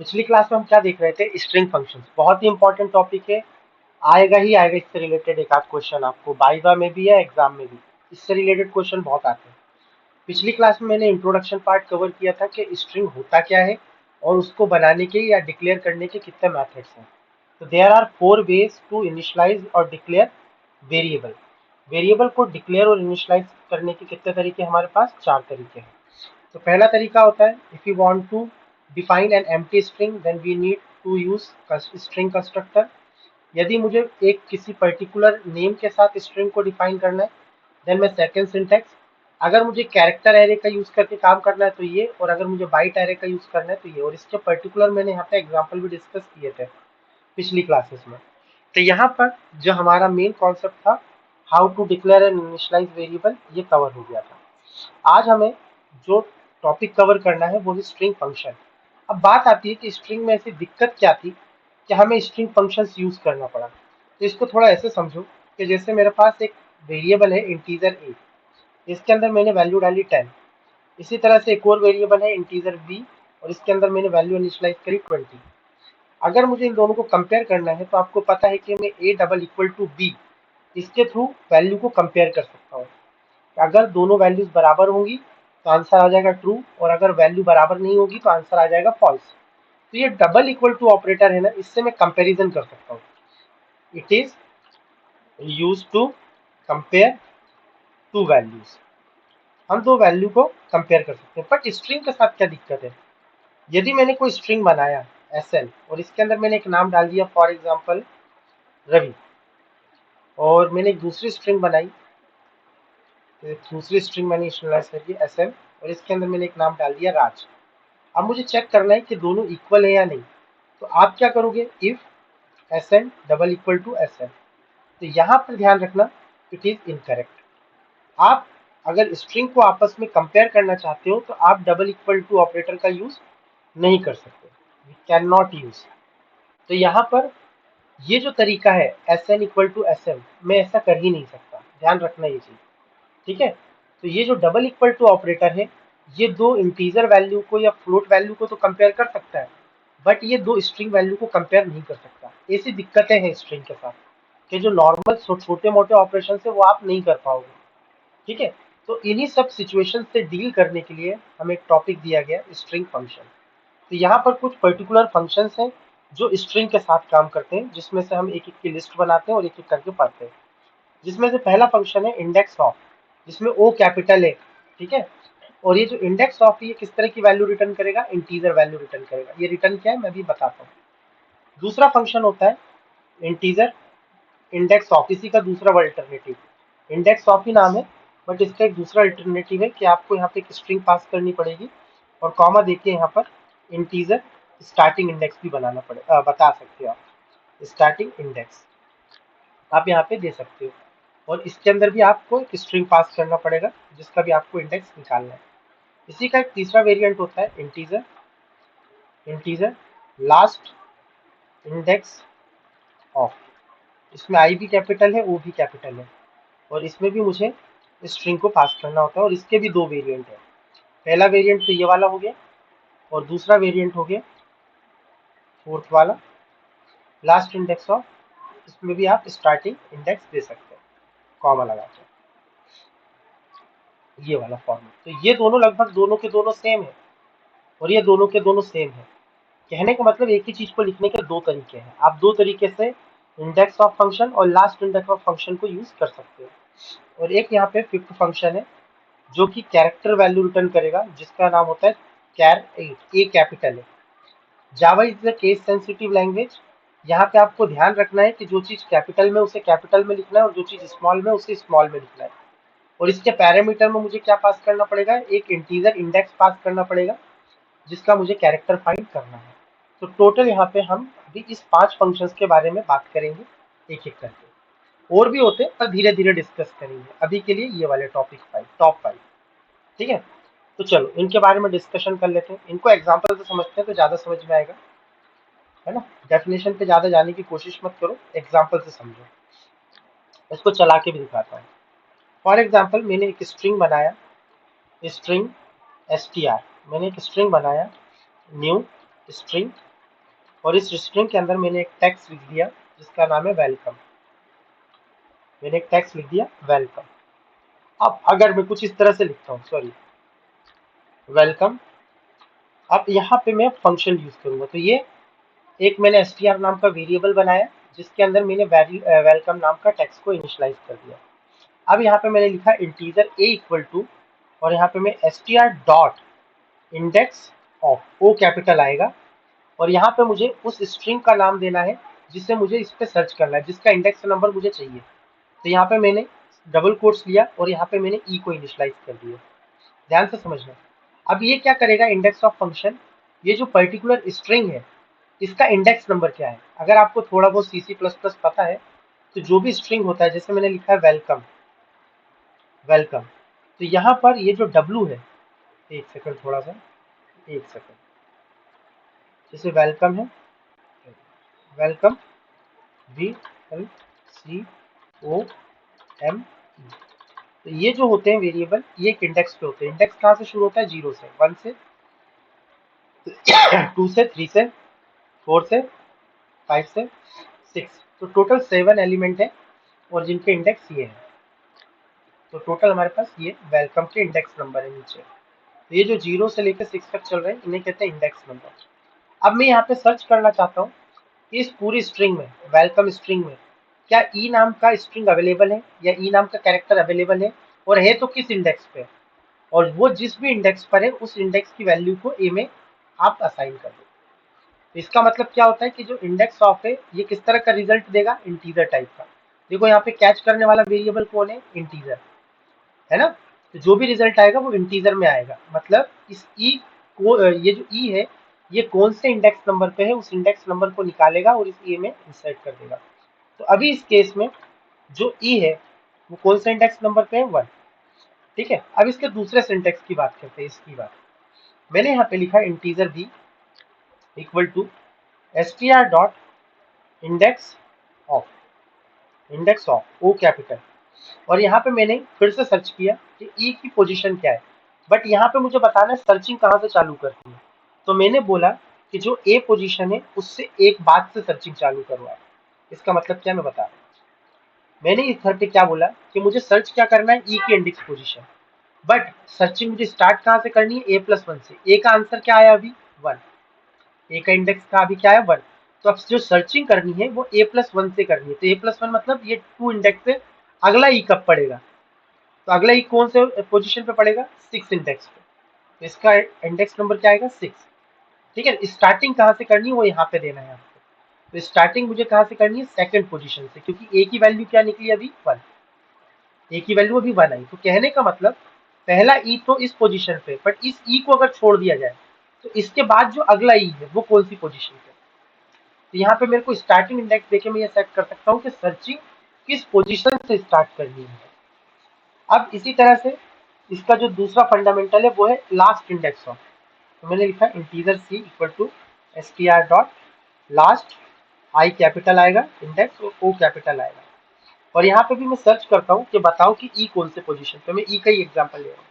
पिछली क्लास में हम क्या देख रहे थे, स्ट्रिंग फंक्शंस। बहुत ही इंपॉर्टेंट टॉपिक है, आएगा ही आएगा इससे रिलेटेड एक आध क्वेश्चन आपको वाइवा में भी या एग्जाम में भी। इससे रिलेटेड क्वेश्चन बहुत आते हैं। पिछली क्लास में मैंने इंट्रोडक्शन पार्ट कवर किया था कि स्ट्रिंग होता क्या है और उसको बनाने के या डिक्लेयर करने के कितने मेथड्स हैं। तो there are 4 ways to initialize और डिक्लेयर वेरिएबल। वेरिएबल को डिक्लेयर और इनिशियलाइज करने के कितने तरीके हमारे पास? 4 तरीके हैं। तो पहला तरीका होता है, if you want to define an empty string then we need to use string constructor. यदि मुझे एक किसी पर्टिकुलर नेम के साथ स्ट्रिंग को डिफाइन करना है, देन मैं सेकंड सिंटेक्स, अगर मुझे कैरेक्टर एरे का यूज करके काम करना है तो ये, और अगर मुझे बाइट एरे का यूज करना है तो ये। और इसके पर्टिकुलर मैंने यहाँ पे एग्जांपल भी डिस्कस किए थे पिछली क्लासेस में। तो यहाँ पर जो हमारा मेन कॉन्सेप्ट था, how to declare and initialize variable, ये कवर हो गया था। आज हमें जो टॉपिक कवर करना है वो है स्ट्रिंग फंक्शन। अब बात आती है कि स्ट्रिंग में ऐसी दिक्कत क्या थी कि हमें स्ट्रिंग फंक्शंस यूज करना पड़ा। तो इसको थोड़ा ऐसे समझो कि जैसे मेरे पास एक वेरिएबल है इंटीजर ए, इसके अंदर मैंने वैल्यू डाली 10। इसी तरह से एक और वेरिएबल है इंटीजर बी, और इसके अंदर मैंने वैल्यू इनिशियलाइज करी 20। अगर मुझे इन दोनों को कंपेयर करना है तो आपको पता है कि मैं A double equal to B, इसके थ्रू वैल्यू को कंपेयर कर सकता हूँ। अगर दोनों वैल्यूज बराबर होंगी तो आंसर आ जाएगा ट्रू, और अगर वैल्यू बराबर नहीं होगी तो आंसर आ जाएगा फॉल्स। तो ये डबल इक्वल टू ऑपरेटर है ना, इससे मैं कंपेरिजन कर सकता हूँ। It is use to compare two values. हम दो वैल्यू को कंपेयर कर सकते हैं। बट स्ट्रिंग के साथ क्या दिक्कत है, यदि मैंने कोई स्ट्रिंग बनाया SN और इसके अंदर मैंने एक नाम डाल दिया फॉर एग्जाम्पल रवि, और मैंने एक दूसरी स्ट्रिंग बनाई, दूसरी स्ट्रिंग मैंने इनिशियलाइज करके SN, और इसके अंदर मैंने एक नाम डाल दिया राज। अब मुझे चेक करना है कि दोनों इक्वल है या नहीं। तो आप क्या करोगे, if SN double equal to SN। तो यहाँ पर ध्यान रखना, इट इज इनकरेक्ट। आप अगर स्ट्रिंग को आपस में कंपेयर करना चाहते हो तो आप डबल इक्वल टू ऑपरेटर का यूज नहीं कर सकते, कैन नॉट यूज। तो यहाँ पर ये जो तरीका है SN इक्वल टू SM, मैं ऐसा कर ही नहीं सकता, ध्यान रखना ये चीज, ठीक है। तो ये जो डबल इक्वल टू ऑपरेटर है, ये दो इंटीजर वैल्यू को या फ्लोट वैल्यू को तो कंपेयर कर सकता है, बट ये दो स्ट्रिंग वैल्यू को कंपेयर नहीं कर सकता। ऐसी दिक्कतें हैं स्ट्रिंग के साथ कि जो नॉर्मल छोटे मोटे ऑपरेशन है वो आप नहीं कर पाओगे, ठीक है। तो इन्हीं सब सिचुएशन से डील करने के लिए हमें एक टॉपिक दिया गया, स्ट्रिंग फंक्शन। तो यहाँ पर कुछ पर्टिकुलर फंक्शंस हैं जो स्ट्रिंग के साथ काम करते हैं, जिसमें से हम एक एक की लिस्ट बनाते हैं और एक एक करके पढ़ते हैं। जिसमें से पहला फंक्शन है इंडेक्स ऑफ, जिसमें ओ कैपिटल है, ठीक है। और ये जो इंडेक्स ऑफ, ये किस तरह की वैल्यू रिटर्न करेगा, इंटीजर वैल्यू रिटर्न करेगा। ये रिटर्न क्या है मैं भी बताता हूँ। दूसरा फंक्शन होता है इंटीजर इंडेक्स ऑफ, इसी का दूसरा अल्टरनेटिव इंडेक्स ऑफ ही नाम है, बट इसका एक दूसरा अल्टरनेटिव है कि आपको यहाँ पे एक स्ट्रिंग पास करनी पड़ेगी और कॉमा देके यहाँ पर इंटीजर स्टार्टिंग इंडेक्स भी बता सकते हो आप। स्टार्टिंग इंडेक्स आप यहाँ पे दे सकते हो, और इसके अंदर भी आपको एक स्ट्रिंग पास करना पड़ेगा जिसका भी आपको इंडेक्स निकालना है। इसी का एक तीसरा वेरिएंट होता है integer integer last index of. इसमें आई भी कैपिटल है, ओ भी कैपिटल है, और इसमें भी मुझे स्ट्रिंग को पास करना होता है। और इसके भी दो वेरिएंट है, पहला वेरिएंट तो ये वाला हो गया, और दूसरा वेरिएंट हो गया फोर्थ वाला, लास्ट इंडेक्स ऑफ। इसमें भी आप स्टार्टिंग इंडेक्स दे सकते हो कॉमा लगा के, ये वाला फॉर्मेट। तो ये दोनों लगभग दोनों के दोनों सेम है, और ये दोनों के दोनों सेम है। कहने का मतलब एक ही चीज को लिखने के दो तरीके हैं, आप दो तरीके से इंडेक्स ऑफ फंक्शन और लास्ट इंडेक्स ऑफ फंक्शन को यूज कर सकते हो। और एक यहाँ पे फिफ्थ फंक्शन है जो कि कैरेक्टर वैल्यू रिटर्न करेगा, जिसका नाम होता है कैर 8, ए कैपिटल है। Java is the case sensitive language. यहाँ पे आपको ध्यान रखना है कि जो चीज कैपिटल में उसे कैपिटल में लिखना है, और जो चीज स्मॉल में उसे स्मॉल में लिखना है। और इसके पैरामीटर में मुझे क्या पास करना पड़ेगा, एक इंटीजर इंडेक्स पास करना पड़ेगा जिसका मुझे कैरेक्टर फाइंड करना है। तो टोटल यहाँ पे हम अभी इस 5 फंक्शंस के बारे में बात करेंगे एक एक करके। और भी होते हैं पर धीरे धीरे डिस्कस करेंगे, अभी के लिए ये वाले टॉप 5, ठीक है। तो चलो इनके बारे में डिस्कशन कर लेते हैं। इनको एग्जाम्पल से समझते हैं तो ज्यादा समझ में आएगा, है ना। डेफिनेशन पे ज्यादा जाने की कोशिश मत करो, एग्जाम्पल से समझो। इसको चला के भी दिखाता हूँ। फॉर एग्जाम्पल मैंने एक स्ट्रिंग बनाया, स्ट्रिंग str, मैंने एक स्ट्रिंग बनाया न्यू स्ट्रिंग और इस स्ट्रिंग के अंदर मैंने एक टेक्स्ट लिख दिया जिसका नाम है वेलकम। मैंने एक टेक्स्ट लिख दिया वेलकम। अब अगर मैं कुछ इस तरह से लिखता हूँ, सॉरी, वेलकम, अब यहाँ पे मैं फंक्शन यूज करूंगा, तो ये एक मैंने str नाम का वेरिएबल बनाया जिसके अंदर मैंने वेलकम नाम का टेक्स्ट को इनिशियलाइज कर दिया। अब यहाँ पे मैंने लिखा इंटीजर a इक्वल टू, और यहाँ पे मैं str dot index of, O capital आएगा, और यहाँ पे मुझे उस स्ट्रिंग का नाम देना है जिसे मुझे इस पे सर्च करना है, जिसका इंडेक्स नंबर मुझे चाहिए। तो यहाँ पे मैंने डबल कोट्स लिया और यहाँ पे मैंने ई को इनिशियलाइज कर दिया। ध्यान से समझना। अब ये क्या करेगा, इंडेक्स ऑफ फंक्शन, ये जो पर्टिकुलर स्ट्रिंग है इसका इंडेक्स नंबर क्या है। अगर आपको थोड़ा बहुत C++ पता है तो जो भी स्ट्रिंग होता है, जैसे मैंने लिखा है वेलकम, वेलकम, तो यहाँ पर ये जो W है, एक सेकंड, थोड़ा सा, एक सेकंड, जैसे वेलकम है, वेलकम, VLCOM, तो ये जो होते हैं वेरिएबल, ये एक इंडेक्स पे होते हैं। इंडेक्स कहाँ से शुरू होता है, 0 से, 1 से, 2 से, 3 से, 4 से, 5 से, 6, तो टोटल 7 एलिमेंट है और जिनके इंडेक्स ये है। तो टोटल हमारे पास ये वेलकम के इंडेक्स नंबर है नीचे। तो ये जो 0 से लेकर 6 तक चल रहे हैं इन्हें कहते हैं इंडेक्स नंबर। अब मैं यहाँ पे सर्च करना चाहता हूँ इस पूरी स्ट्रिंग में, वेलकम स्ट्रिंग में, क्या ई नाम का स्ट्रिंग अवेलेबल है या ई नाम का कैरेक्टर अवेलेबल है, और है तो किस इंडेक्स पे, और वो जिस भी इंडेक्स पर है उस इंडेक्स की वैल्यू को ए में आप असाइन कर दो। तो इसका मतलब क्या होता है कि जो इंडेक्स ऑफ है ये किस तरह का रिजल्ट देगा, इंटीजर टाइप का। देखो यहाँ पे कैच करने वाला वेरिएबल कौन है, इंटीजर है ना। तो जो भी रिजल्ट आएगा वो इंटीजर में आएगा, मतलब इस ई को, ये जो ई है ये कौन से इंडेक्स नंबर पे है उस इंडेक्स नंबर को निकालेगा और इस ए में इंसर्ट कर देगा। तो अभी इस केस में जो ई है वो कौन सा इंडेक्स नंबर पे है, 1। ठीक है, अब इसके दूसरे सिंटेक्स की बात करते हैं। इसकी बात मैंने यहाँ पे लिखा integer B equal to str dot index of, index of O capital, और यहाँ पे मैंने फिर से सर्च किया कि ई की पोजीशन क्या है, बट यहाँ पे मुझे बताना है सर्चिंग कहाँ से चालू करती है। तो मैंने बोला कि जो ए पोजीशन है उससे एक बाद से सर्चिंग चालू करवाए। इसका मतलब क्या, मैं बता रहा हूँ। मैंने इस घर पे क्या बोला कि मुझे सर्च क्या करना है, ई की इंडेक्स पोजीशन, बट सर्चिंग मुझे स्टार्ट कहाँ से करनी है, A+1 से। ए का आंसर क्या आया अभी, 1। ए का इंडेक्स का अभी क्या है, 1। तो अब जो सर्चिंग करनी है वो A+1 से करनी है। तो A+1 मतलब ये 2 इंडेक्स से अगला ई कब पड़ेगा, तो अगला ई कौन से पोजीशन पे पड़ेगा, 6 इंडेक्स पे। तो इसका इंडेक्स नंबर क्या आएगा, 6। ठीक है, स्टार्टिंग कहाँ से करनी है वो यहाँ पे देना है आपको। तो स्टार्टिंग मुझे कहाँ से करनी है, सेकंड पोजीशन से, क्योंकि ए की वैल्यू क्या निकली अभी, 1। ए की वैल्यू अभी 1 आई। तो कहने का मतलब पहला ई तो इस पोजीशन पे, बट इस ई को अगर छोड़ दिया जाए तो इसके बाद जो अगला ई है वो कौन सी पोजीशन पे। तो यहाँ पे मेरे को स्टार्टिंग इंडेक्स देके मैं ये सेट कर सकता हूँ कि सर्चिंग किस पोजीशन से स्टार्ट करनी है। अब इसी तरह से इसका जो दूसरा फंडामेंटल है वो है लास्ट इंडेक्स ऑफ। तो मैंने लिखा integer C equal to str dot last, I capital आएगा इंडेक्स और ओ कैपिटल आएगा, और यहाँ पे भी मैं सर्च करता हूँ कि बताओ कि ई कौन से पोजीशन पे। मैं ई का ही एग्जांपल ले रहा हूँ।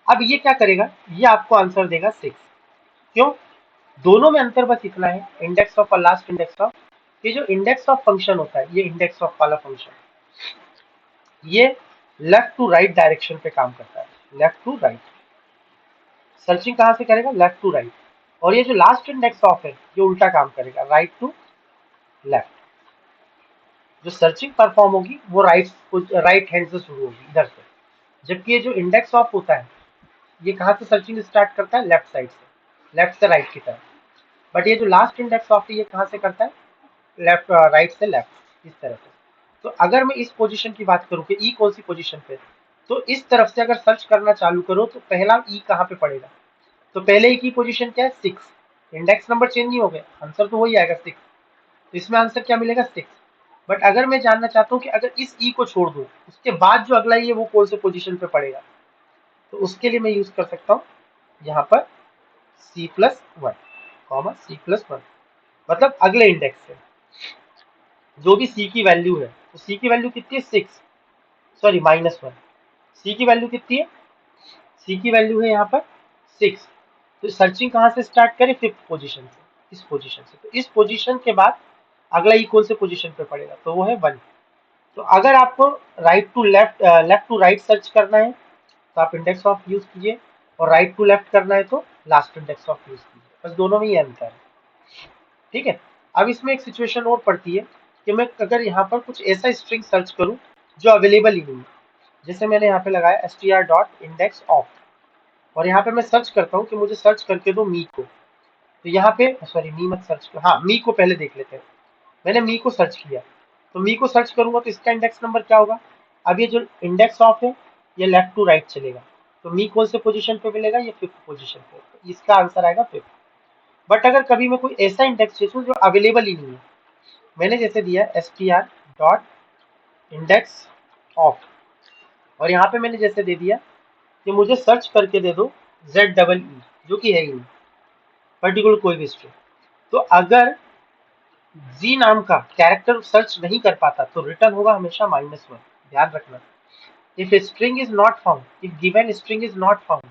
अब ये क्या करेगा, ये आपको आंसर देगा 6। क्यों, दोनों में अंतर बस इतना है, इंडेक्स ऑफ और लास्ट इंडेक्स ऑफ। ये जो इंडेक्स ऑफ फंक्शन होता है, ये इंडेक्स ऑफ वाला फंक्शन, ये लेफ्ट टू राइट डायरेक्शन पे काम करता है। लेफ्ट टू राइट, सर्चिंग कहाँ से करेगा, लेफ्ट टू राइट। और ये जो लास्ट इंडेक्स ऑफ है ये उल्टा काम करेगा, राइट टू लेफ्ट। जो सर्चिंग परफॉर्म होगी वो राइट हैंड से शुरू होगी, इधर से। जबकि ये जो इंडेक्स ऑफ होता है ये कहाँ से सर्चिंग स्टार्ट करता है, लेफ्ट साइड से, लेफ्ट से राइट की तरफ। बट ये जो लास्ट इंडेक्स ऑफ है ये कहाँ से करता है, लेफ्ट, राइट से लेफ्ट, इस तरह से। तो अगर मैं इस पोजीशन की बात करूँ कि ई कौन सी पोजीशन पे, तो इस तरफ से अगर सर्च करना चालू करो तो पहला ई कहाँ पे पड़ेगा। तो पहले ई की पोजीशन क्या है, 6। इंडेक्स नंबर चेंज नहीं हो गया, आंसर तो वही आएगा 6। तो इसमें आंसर क्या मिलेगा, 6। बट अगर मैं जानना चाहता हूँ कि अगर इस ई को छोड़ दूँ उसके बाद जो अगला ई है वो कौन से पोजीशन पे पड़ेगा, तो उसके लिए मैं यूज कर सकता हूँ यहाँ पर C+1, C+1, मतलब अगले इंडेक्स से जो भी सी की वैल्यू है। तो सी की वैल्यू कितनी है, 6, सॉरी -1। सी की वैल्यू कितनी है, सी की वैल्यू है यहाँ पर 6। तो सर्चिंग कहाँ से स्टार्ट करें, 5th पोजीशन से। इस पोजीशन से। तो इस पोजीशन के बाद अगला इक्वल से पोजीशन पे पड़ेगा, तो वो है 1। तो अगर आपको right to left, left to right search करना है तो आप इंडेक्स ऑफ यूज कीजिए, और राइट टू लेफ्ट करना है तो लास्ट इंडेक्स ऑफ यूज कीजिए। बस दोनों में ही अंतर है, ठीक है। अब इसमें एक सिचुएशन और पड़ती है कि मैं अगर यहाँ पर कुछ ऐसा स्ट्रिंग सर्च करूँ जो अवेलेबल ही नहीं है, जैसे मैंने यहाँ पे लगाया str.indexOf, और यहाँ पे मैं सर्च करता हूँ कि मुझे सर्च करके दो मी को। तो यहाँ पे सॉरी, मी मत सर्च करो, हाँ मी को पहले देख लेते हैं। मैंने मी को सर्च किया, तो मी को सर्च करूंगा तो इसका इंडेक्स नंबर क्या होगा? अब ये जो इंडेक्स ऑफ है ये लेफ्ट टू राइट चलेगा, तो मी कौन से पोजीशन पे मिलेगा? ये 5th पोजीशन पे, तो इसका आंसर आएगा 5th। बट अगर कभी मैं कोई ऐसा इंडेक्स चूज जो अवेलेबल ही नहीं है, मैंने जैसे दिया str.indexOf, और यहाँ पे मैंने जैसे दे दिया कि मुझे सर्च करके दे दो ZEE, जो कि है ही नहीं पर्टिकुलर कोई भी स्ट्रिंग। तो अगर जी नाम का कैरेक्टर सर्च नहीं कर पाता तो रिटर्न होगा हमेशा -1। ध्यान रखना, if string is not found, if given string is not found,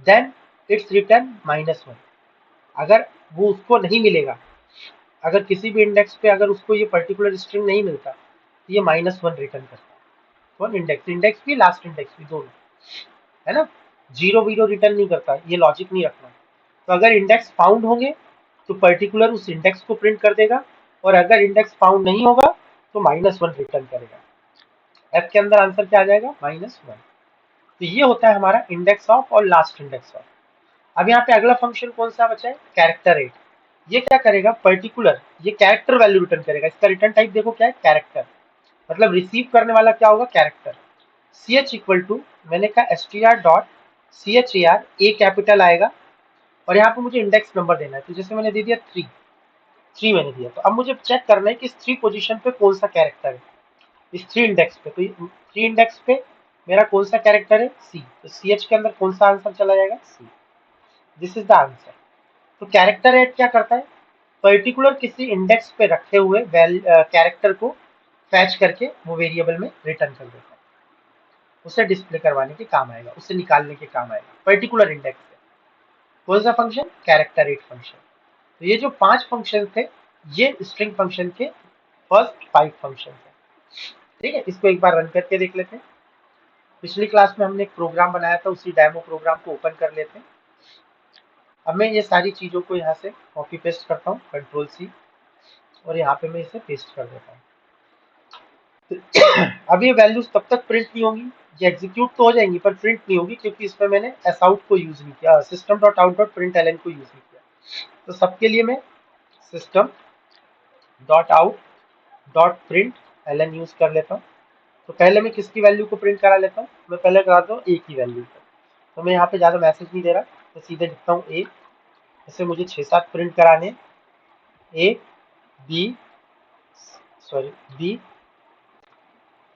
then it's return -1। अगर वो उसको नहीं मिलेगा, अगर किसी भी इंडेक्स पे अगर उसको ये पर्टिकुलर स्ट्रिंग नहीं मिलता तो ये -1 रिटर्न करता है। कौन? इंडेक्स, इंडेक्स भी लास्ट इंडेक्स भी दोनों, है ना। जीरो वीरो रिटर्न नहीं करता, ये लॉजिक नहीं रखना। तो अगर इंडेक्स फाउंड होंगे तो पर्टिकुलर उस इंडेक्स को प्रिंट कर देगा, और अगर इंडेक्स फाउंड नहीं होगा तो -1 रिटर्न करेगा। एफ के अंदर आंसर क्या आ जाएगा? -1। तो ये होता है हमारा इंडेक्स ऑफ और लास्ट इंडेक्स ऑफ। अब यहाँ पे अगला फंक्शन कौन सा बचा है? Character rate. ये क्या करेगा? पर्टिकुलर ये कैरेक्टर वैल्यू रिटर्न करेगा। इसका रिटर्न टाइप देखो क्या है? कैरेक्टर, मतलब रिसीव करने वाला क्या होगा? Character. C H equal to, मैंने कहा str.char, ए कैपिटल आएगा, और यहाँ पे मुझे इंडेक्स नंबर देना है, तो जैसे मैंने दे दिया 3 मैंने दिया। तो अब मुझे चेक करना है कि इस 3 पोजीशन पे कौन सा कैरेक्टर है, इस 3 इंडेक्स पे। तो 3 इंडेक्स पे मेरा कौन सा कैरेक्टर है? सी। तो सी एच के अंदर कौन सा आंसर चला जाएगा? C. This is the answer. तो कैरेक्टर रेट क्या करता है? पर्टिकुलर किसी इंडेक्स पे रखे हुए कैरेक्टर को फैच करके वो वेरिएबल में रिटर्न कर देता है, उसे डिस्प्ले करवाने के काम आएगा, उसे निकालने के काम आएगा पर्टिकुलर इंडेक्स से। कौन सा फंक्शन? Character rate function. तो ये जो 5 फंक्शन थे, ये स्ट्रिंग फंक्शन के फर्स्ट 5 फंक्शन थे, ठीक है। इसको एक बार रन करके देख लेते हैं। पिछली क्लास में हमने एक प्रोग्राम बनाया था, उसी डेमो प्रोग्राम को ओपन कर लेते हैं। अब मैं ये सारी चीज़ों को यहाँ से कॉपी पेस्ट करता हूँ, Ctrl+C, और यहाँ पे मैं इसे पेस्ट कर देता हूँ। अब ये वैल्यूज तब तक प्रिंट नहीं होंगी, ये एग्जीक्यूट तो हो जाएंगी पर प्रिंट नहीं होगी, क्योंकि इसमें मैंने sout को यूज नहीं किया, system.out.println को यूज नहीं किया। तो सबके लिए मैं system.out.println यूज कर लेता हूँ। तो पहले मैं किसकी वैल्यू को प्रिंट करा लेता हूँ? मैं पहले कराता हूँ ए की वैल्यू को। तो मैं यहाँ पे ज़्यादा मैसेज नहीं दे रहा, तो सीधे लिखता हूँ ए। ऐसे मुझे 6-7 प्रिंट कराने, A B sorry B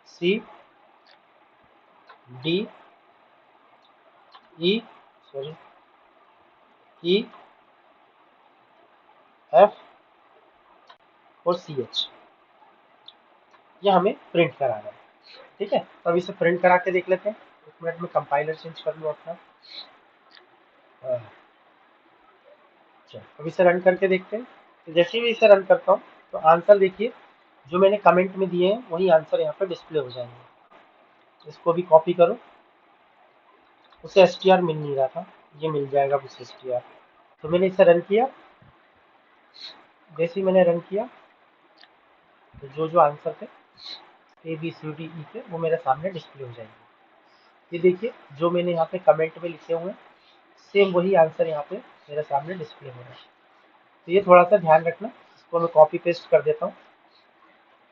C D E sorry E F और सी एच, ये हमें प्रिंट कराना है, ठीक है। तो अब इसे प्रिंट करा के देख लेते हैं। 1 मिनट में कंपाइलर चेंज कर लूँ अपना। चलो अब इसे रन करके देखते हैं। तो जैसे ही इसे रन करता हूँ तो आंसर देखिए, जो मैंने कमेंट में दिए हैं वही आंसर यहाँ पर डिस्प्ले हो जाएंगे। इसको भी कॉपी करो, उसे str मिल नहीं रहा था, ये मिल जाएगा उसे str। तो मैंने इसे रन किया, जैसे ही मैंने रन किया तो जो जो आंसर थे ए बी सी डी ई के, वो मेरे सामने डिस्प्ले हो जाएंगे। ये देखिए जो मैंने यहाँ पे कमेंट में लिखे हुए हैं, सेम वही आंसर यहाँ पे मेरे सामने डिस्प्ले हो रहा है। तो ये थोड़ा सा ध्यान रखना। इसको मैं कॉपी पेस्ट कर देता हूँ,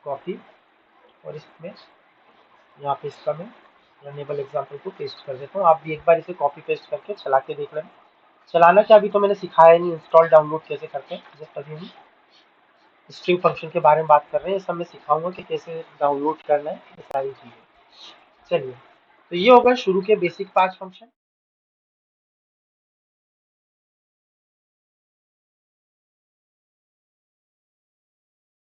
कॉपी, और इसमें यहाँ पे इसका मैं रनेबल एग्जाम्पल को पेस्ट कर देता हूँ। आप भी एक बार इसे कॉपी पेस्ट करके चला के देख लेना। चलाना क्या, अभी तो मैंने सिखाया नहीं, इंस्टॉल डाउनलोड कैसे करते हैं, जस्ट अभी हम स्ट्रिंग फंक्शन के बारे में बात कर रहे हैं। ये सब मैं सिखाऊंगा कि कैसे डाउनलोड करना है, ये सारी चीज़ें। चलिए, तो ये होगा शुरू के बेसिक 5 फंक्शन।